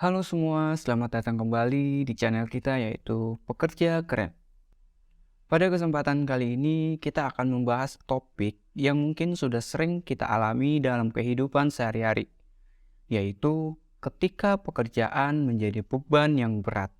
Halo semua, selamat datang kembali di channel kita yaitu Pekerja Keren. Pada kesempatan kali ini kita akan membahas topik yang mungkin sudah sering kita alami dalam kehidupan sehari-hari, yaitu ketika pekerjaan menjadi beban yang berat.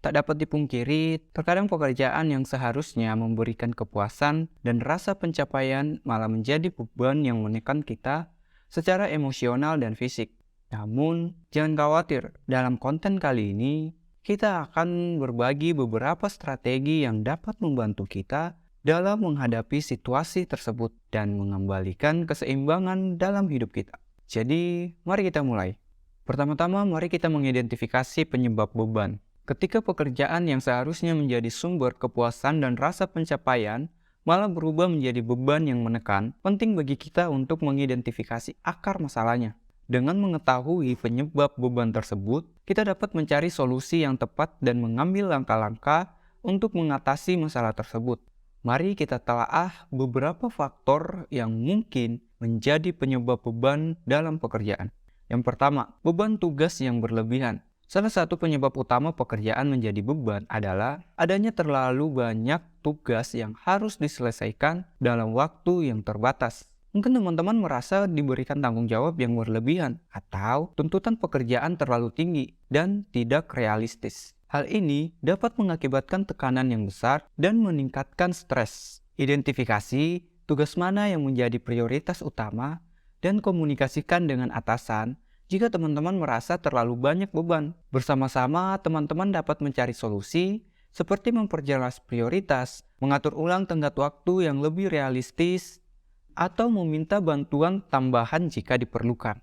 Tak dapat dipungkiri, terkadang pekerjaan yang seharusnya memberikan kepuasan dan rasa pencapaian malah menjadi beban yang menekan kita secara emosional dan fisik. Namun, jangan khawatir, dalam konten kali ini, kita akan berbagi beberapa strategi yang dapat membantu kita dalam menghadapi situasi tersebut dan mengembalikan keseimbangan dalam hidup kita. Jadi, mari kita mulai. Pertama-tama, mari kita mengidentifikasi penyebab beban. Ketika pekerjaan yang seharusnya menjadi sumber kepuasan dan rasa pencapaian malah berubah menjadi beban yang menekan, penting bagi kita untuk mengidentifikasi akar masalahnya. Dengan mengetahui penyebab beban tersebut, kita dapat mencari solusi yang tepat dan mengambil langkah-langkah untuk mengatasi masalah tersebut. Mari kita telaah beberapa faktor yang mungkin menjadi penyebab beban dalam pekerjaan. Yang pertama, beban tugas yang berlebihan. Salah satu penyebab utama pekerjaan menjadi beban adalah adanya terlalu banyak tugas yang harus diselesaikan dalam waktu yang terbatas. Mungkin teman-teman merasa diberikan tanggung jawab yang berlebihan atau tuntutan pekerjaan terlalu tinggi dan tidak realistis. Hal ini dapat mengakibatkan tekanan yang besar dan meningkatkan stres. Identifikasi tugas mana yang menjadi prioritas utama dan komunikasikan dengan atasan jika teman-teman merasa terlalu banyak beban. Bersama-sama, teman-teman dapat mencari solusi seperti memperjelas prioritas, mengatur ulang tenggat waktu yang lebih realistis, atau meminta bantuan tambahan jika diperlukan.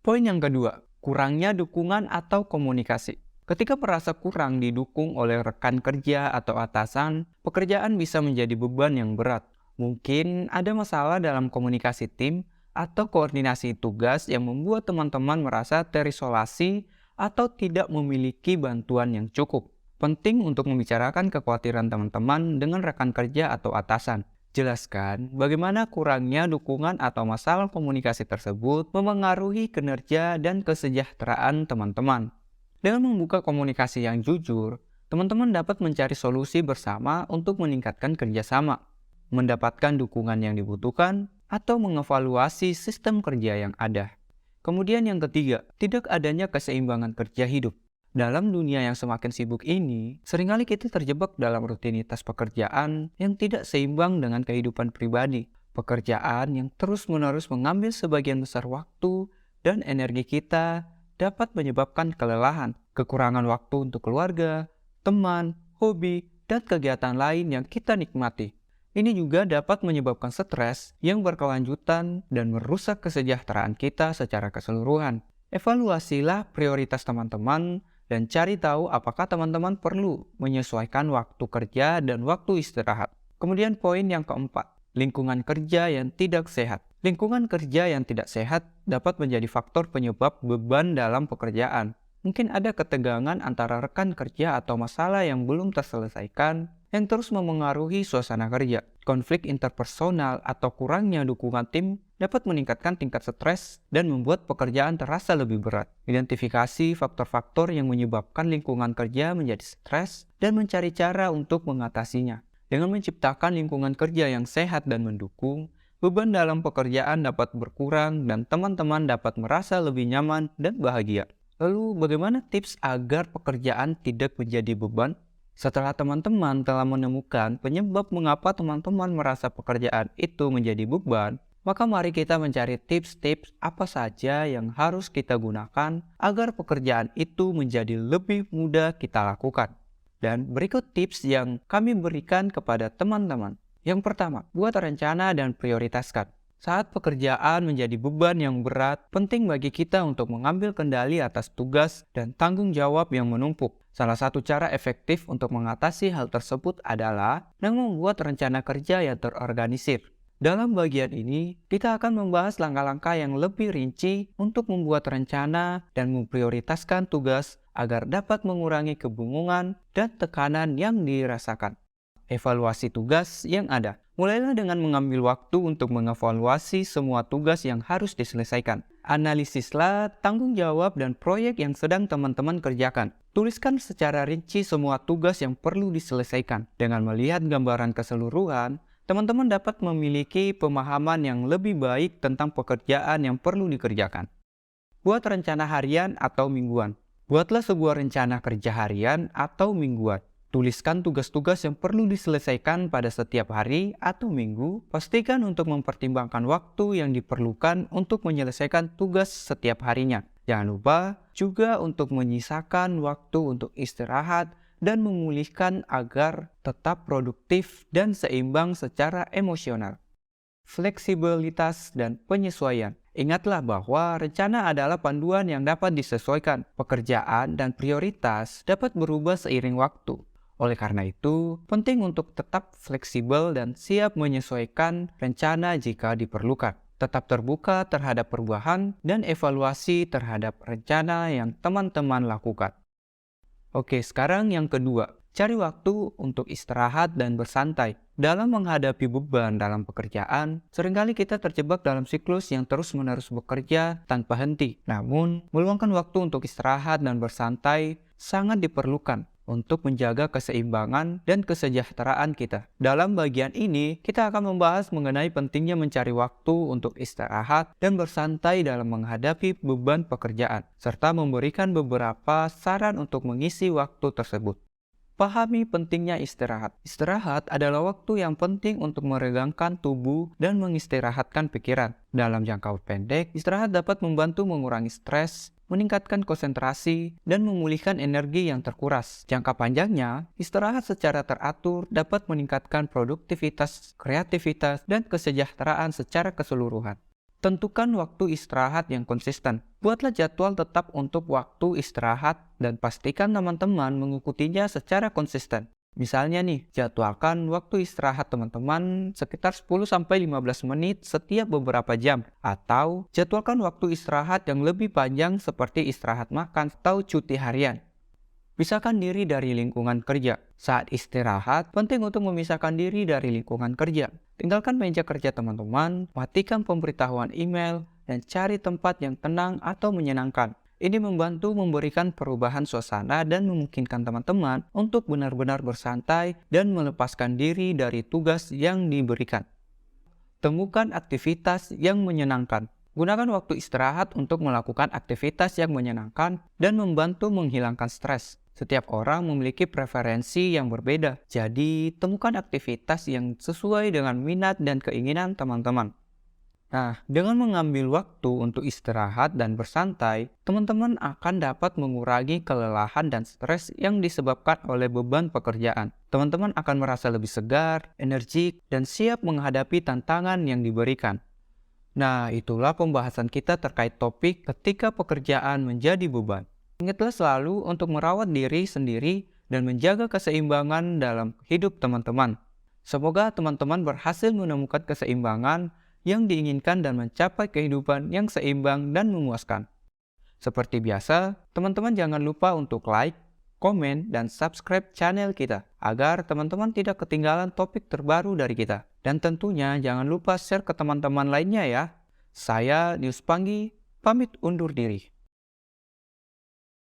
Poin yang kedua, kurangnya dukungan atau komunikasi. Ketika merasa kurang didukung oleh rekan kerja atau atasan, pekerjaan bisa menjadi beban yang berat. Mungkin ada masalah dalam komunikasi tim atau koordinasi tugas yang membuat teman-teman merasa terisolasi atau tidak memiliki bantuan yang cukup. Penting untuk membicarakan kekhawatiran teman-teman dengan rekan kerja atau atasan. Jelaskan bagaimana kurangnya dukungan atau masalah komunikasi tersebut memengaruhi kinerja dan kesejahteraan teman-teman. Dengan membuka komunikasi yang jujur, teman-teman dapat mencari solusi bersama untuk meningkatkan kerjasama, mendapatkan dukungan yang dibutuhkan, atau mengevaluasi sistem kerja yang ada. Kemudian yang ketiga, tidak adanya keseimbangan kerja hidup. Dalam dunia yang semakin sibuk ini, seringkali kita terjebak dalam rutinitas pekerjaan yang tidak seimbang dengan kehidupan pribadi. Pekerjaan yang terus-menerus mengambil sebagian besar waktu dan energi kita dapat menyebabkan kelelahan, kekurangan waktu untuk keluarga, teman, hobi, dan kegiatan lain yang kita nikmati. Ini juga dapat menyebabkan stres yang berkelanjutan dan merusak kesejahteraan kita secara keseluruhan. Evaluasilah prioritas teman-teman dan cari tahu apakah teman-teman perlu menyesuaikan waktu kerja dan waktu istirahat. Kemudian poin yang keempat, lingkungan kerja yang tidak sehat. Lingkungan kerja yang tidak sehat dapat menjadi faktor penyebab beban dalam pekerjaan. Mungkin ada ketegangan antara rekan kerja atau masalah yang belum terselesaikan yang terus memengaruhi suasana kerja. Konflik interpersonal atau kurangnya dukungan tim dapat meningkatkan tingkat stres dan membuat pekerjaan terasa lebih berat. Identifikasi faktor-faktor yang menyebabkan lingkungan kerja menjadi stres dan mencari cara untuk mengatasinya. Dengan menciptakan lingkungan kerja yang sehat dan mendukung, beban dalam pekerjaan dapat berkurang dan teman-teman dapat merasa lebih nyaman dan bahagia. Lalu, bagaimana tips agar pekerjaan tidak menjadi beban? Setelah teman-teman telah menemukan penyebab mengapa teman-teman merasa pekerjaan itu menjadi beban, maka mari kita mencari tips-tips apa saja yang harus kita gunakan agar pekerjaan itu menjadi lebih mudah kita lakukan. Dan berikut tips yang kami berikan kepada teman-teman. Yang pertama, buat rencana dan prioritaskan. Saat pekerjaan menjadi beban yang berat, penting bagi kita untuk mengambil kendali atas tugas dan tanggung jawab yang menumpuk. Salah satu cara efektif untuk mengatasi hal tersebut adalah dengan membuat rencana kerja yang terorganisir. Dalam bagian ini, kita akan membahas langkah-langkah yang lebih rinci untuk membuat rencana dan memprioritaskan tugas agar dapat mengurangi kebingungan dan tekanan yang dirasakan. Evaluasi tugas yang ada. Mulailah dengan mengambil waktu untuk mengevaluasi semua tugas yang harus diselesaikan. Analisislah tanggung jawab dan proyek yang sedang teman-teman kerjakan. Tuliskan secara rinci semua tugas yang perlu diselesaikan. Dengan melihat gambaran keseluruhan, teman-teman dapat memiliki pemahaman yang lebih baik tentang pekerjaan yang perlu dikerjakan. Buat rencana harian atau mingguan. Buatlah sebuah rencana kerja harian atau mingguan. Tuliskan tugas-tugas yang perlu diselesaikan pada setiap hari atau minggu. Pastikan untuk mempertimbangkan waktu yang diperlukan untuk menyelesaikan tugas setiap harinya. Jangan lupa juga untuk menyisakan waktu untuk istirahat dan memulihkan agar tetap produktif dan seimbang secara emosional. Fleksibilitas dan penyesuaian. Ingatlah bahwa rencana adalah panduan yang dapat disesuaikan. Pekerjaan dan prioritas dapat berubah seiring waktu. Oleh karena itu, penting untuk tetap fleksibel dan siap menyesuaikan rencana jika diperlukan. Tetap terbuka terhadap perubahan dan evaluasi terhadap rencana yang teman-teman lakukan. Oke, sekarang yang kedua, cari waktu untuk istirahat dan bersantai. Dalam menghadapi beban dalam pekerjaan, seringkali kita terjebak dalam siklus yang terus-menerus bekerja tanpa henti. Namun, meluangkan waktu untuk istirahat dan bersantai sangat diperlukan untuk menjaga keseimbangan dan kesejahteraan kita. Dalam bagian ini, kita akan membahas mengenai pentingnya mencari waktu untuk istirahat dan bersantai dalam menghadapi beban pekerjaan, serta memberikan beberapa saran untuk mengisi waktu tersebut. Pahami pentingnya istirahat. Istirahat adalah waktu yang penting untuk meregangkan tubuh dan mengistirahatkan pikiran. Dalam jangka pendek, istirahat dapat membantu mengurangi stres, meningkatkan konsentrasi, dan memulihkan energi yang terkuras. Jangka panjangnya, istirahat secara teratur dapat meningkatkan produktivitas, kreativitas, dan kesejahteraan secara keseluruhan. Tentukan waktu istirahat yang konsisten. Buatlah jadwal tetap untuk waktu istirahat dan pastikan teman-teman mengikutinya secara konsisten. Misalnya nih, jadwalkan waktu istirahat teman-teman sekitar 10-15 menit setiap beberapa jam. Atau jadwalkan waktu istirahat yang lebih panjang seperti istirahat makan atau cuti harian. Pisahkan diri dari lingkungan kerja. Saat istirahat, penting untuk memisahkan diri dari lingkungan kerja. Tinggalkan meja kerja teman-teman, matikan pemberitahuan email, dan cari tempat yang tenang atau menyenangkan. Ini membantu memberikan perubahan suasana dan memungkinkan teman-teman untuk benar-benar bersantai dan melepaskan diri dari tugas yang diberikan. Temukan aktivitas yang menyenangkan. Gunakan waktu istirahat untuk melakukan aktivitas yang menyenangkan dan membantu menghilangkan stres. Setiap orang memiliki preferensi yang berbeda, jadi temukan aktivitas yang sesuai dengan minat dan keinginan teman-teman. Nah, dengan mengambil waktu untuk istirahat dan bersantai, teman-teman akan dapat mengurangi kelelahan dan stres yang disebabkan oleh beban pekerjaan. Teman-teman akan merasa lebih segar, energik, dan siap menghadapi tantangan yang diberikan. Nah, itulah pembahasan kita terkait topik ketika pekerjaan menjadi beban. Ingatlah selalu untuk merawat diri sendiri dan menjaga keseimbangan dalam hidup teman-teman. Semoga teman-teman berhasil menemukan keseimbangan yang diinginkan dan mencapai kehidupan yang seimbang dan memuaskan. Seperti biasa, teman-teman jangan lupa untuk like, komen, dan subscribe channel kita agar teman-teman tidak ketinggalan topik terbaru dari kita. Dan tentunya jangan lupa share ke teman-teman lainnya ya. Saya Nius Panggi, pamit undur diri.